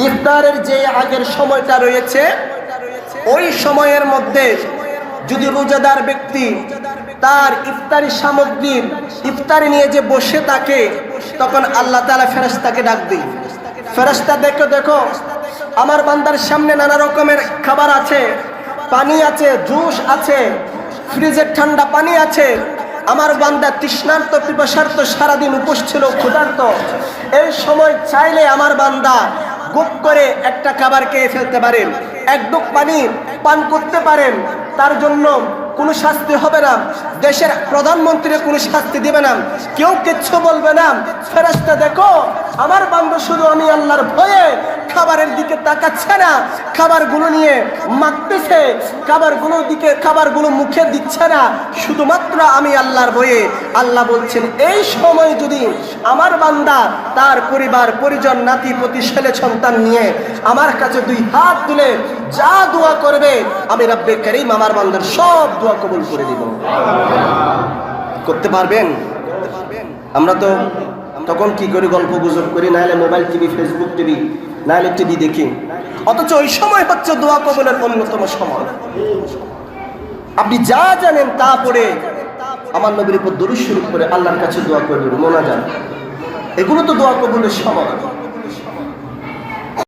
ইফতারের যে আগের সময়টা রয়েছে ওই সময়ের মধ্যে যদি রোজাদার ব্যক্তি তার ইফতারি সামগ্রীর ইফতারি নিয়ে যে বসে থাকে, তখন আল্লাহ তাআলা ফেরেশতাকে ডাক দেয়, ফেরেশতা দেখো দেখো আমার বান্দার সামনে নানা রকমের খাবার আছে, পানি আছে, জুস আছে, ফ্রিজের ঠান্ডা পানি আছে। আমার বান্দা তৃষ্ণার্ত পিপাসার্ত সারাদিন উপোস ছিল, ক্ষুধার্ত। এই সময় চাইলে আমার বান্দা গুপ করে একটা খাবার খেয়ে ফেলতে পারেন, এক ডুব পানি পান করতে পারেন, তার জন্য কোনো শাস্তি হবে না, দেশের প্রধানমন্ত্রী কোনো শাস্তি দিবে না, কেউ কিচ্ছু বলবে না। ফেরেশতা দেখো আমার বান্দা শুধু আমি আল্লাহর ভয়ে খাবারের দিকে তাকাচ্ছে না, খাবারগুলো নিয়ে মাখতেছে, খাবারগুলো মুখে দিচ্ছে না, শুধুমাত্র আমি আল্লাহর ভয়ে। আল্লাহ বলছেন এই সময় যদি আমার বান্দা তার পরিবার পরিজন নাতি পতি ছেলে সন্তান নিয়ে আমার কাছে দুই হাত তুলে যা দোয়া করবে, আমি রব্বে কারীম আমার বান্দার সব দোয়া কবুল করে দিব। করতে পারবেন? আমরা তো তখন কি করি, গল্প গুজব করি, নাহলে মোবাইল টিভি, ফেসবুক টিভি, নাহলে টিভি দেখি। অথচ ওই সময় হচ্ছে দোয়া কবুলের অন্যতম সময়। আপনি যা জানেন তা পড়ে আমার নবীর উপর দরুদ শরীফ করে আল্লাহর কাছে দোয়া করবেন, মোনাজাত, এগুলো তো দোয়া কবুলের সময়।